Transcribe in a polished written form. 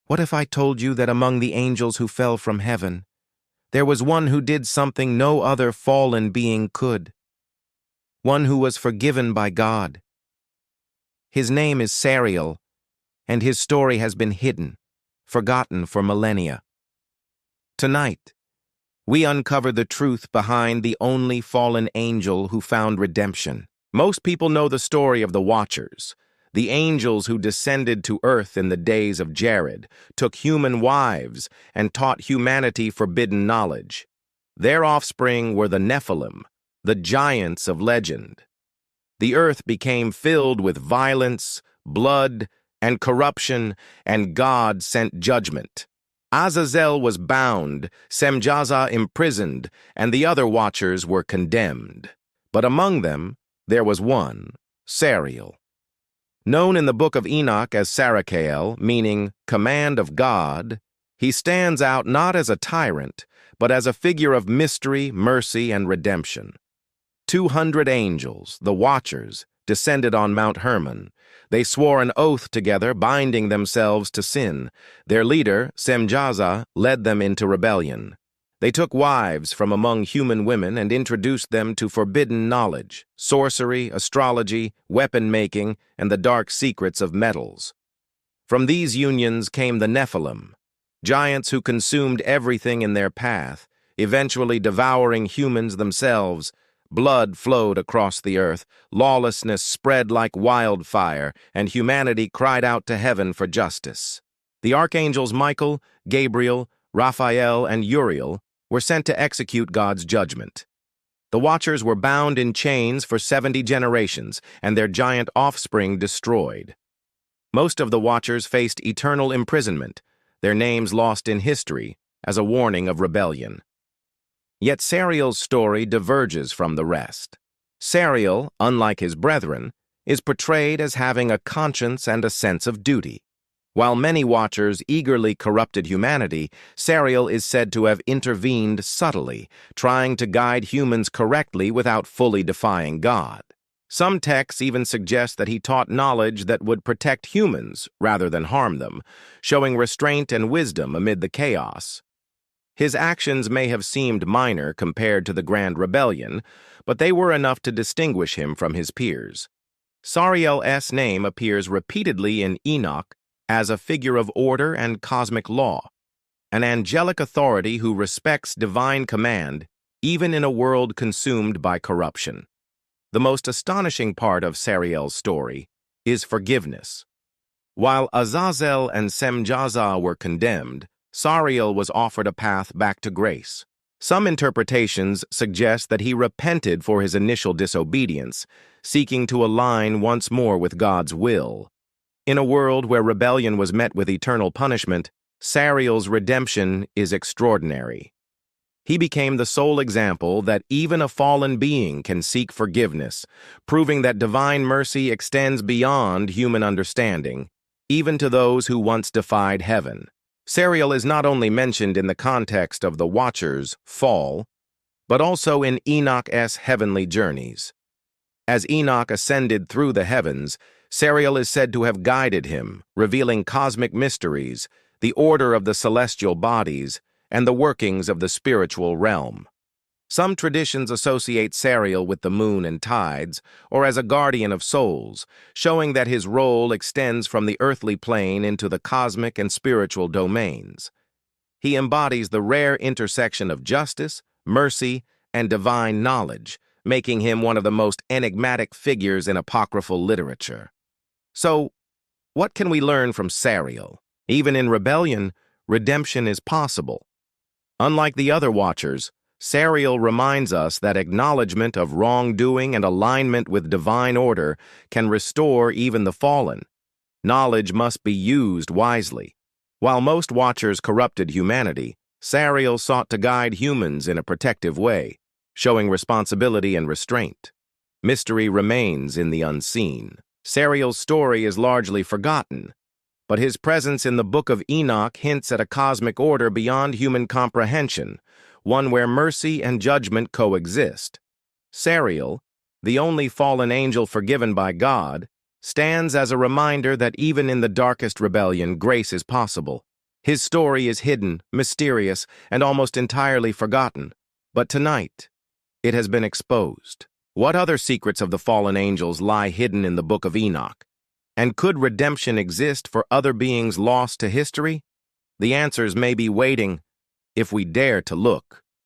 What if I told you that among the angels who fell from heaven, there was one who did something no other fallen being could? One who was forgiven by God. His name is Sariel, and his story has been hidden, forgotten for millennia. Tonight, we uncover the truth behind the only fallen angel who found redemption. Most people know the story of the Watchers, the angels who descended to earth in the days of Jared, took human wives, and taught humanity forbidden knowledge. Their offspring were the Nephilim, the giants of legend. The earth became filled with violence, blood, and corruption, and God sent judgment. Azazel was bound, Semjaza imprisoned, and the other Watchers were condemned. But among them, there was one, Sariel. Known in the Book of Enoch as Sariel, meaning command of God, he stands out not as a tyrant, but as a figure of mystery, mercy, and redemption. 200 angels, the Watchers, descended on Mount Hermon. They swore an oath together, binding themselves to sin. Their leader, Semjaza, led them into rebellion. They took wives from among human women and introduced them to forbidden knowledge, sorcery, astrology, weapon-making, and the dark secrets of metals. From these unions came the Nephilim, giants who consumed everything in their path, eventually devouring humans themselves. Blood flowed across the earth, lawlessness spread like wildfire, and humanity cried out to heaven for justice. The archangels Michael, Gabriel, Raphael, and Uriel were sent to execute God's judgment. The Watchers were bound in chains for 70 generations, and their giant offspring destroyed. Most of the Watchers faced eternal imprisonment, their names lost in history as a warning of rebellion. Yet Sariel's story diverges from the rest. Sariel, unlike his brethren, is portrayed as having a conscience and a sense of duty. While many Watchers eagerly corrupted humanity, Sariel is said to have intervened subtly, trying to guide humans correctly without fully defying God. Some texts even suggest that he taught knowledge that would protect humans rather than harm them, showing restraint and wisdom amid the chaos. His actions may have seemed minor compared to the Grand Rebellion, but they were enough to distinguish him from his peers. Sariel's name appears repeatedly in Enoch as a figure of order and cosmic law, an angelic authority who respects divine command even in a world consumed by corruption. The most astonishing part of Sariel's story is forgiveness. While Azazel and Semjaza were condemned, Sariel was offered a path back to grace. Some interpretations suggest that he repented for his initial disobedience, seeking to align once more with God's will. In a world where rebellion was met with eternal punishment, Sariel's redemption is extraordinary. He became the sole example that even a fallen being can seek forgiveness, proving that divine mercy extends beyond human understanding, even to those who once defied heaven. Sariel is not only mentioned in the context of the Watchers' fall, but also in Enoch's heavenly journeys. As Enoch ascended through the heavens, Sariel is said to have guided him, revealing cosmic mysteries, the order of the celestial bodies, and the workings of the spiritual realm. Some traditions associate Sariel with the moon and tides, or as a guardian of souls, showing that his role extends from the earthly plane into the cosmic and spiritual domains. He embodies the rare intersection of justice, mercy, and divine knowledge, making him one of the most enigmatic figures in apocryphal literature. So, what can we learn from Sariel? Even in rebellion, redemption is possible. Unlike the other Watchers, Sariel reminds us that acknowledgement of wrongdoing and alignment with divine order can restore even the fallen. Knowledge must be used wisely. While most Watchers corrupted humanity, Sariel sought to guide humans in a protective way, showing responsibility and restraint. Mystery remains in the unseen. Sariel's story is largely forgotten, but his presence in the Book of Enoch hints at a cosmic order beyond human comprehension, one where mercy and judgment coexist. Sariel, the only fallen angel forgiven by God, stands as a reminder that even in the darkest rebellion, grace is possible. His story is hidden, mysterious, and almost entirely forgotten. But tonight, it has been exposed. What other secrets of the fallen angels lie hidden in the Book of Enoch? And could redemption exist for other beings lost to history? The answers may be waiting if we dare to look.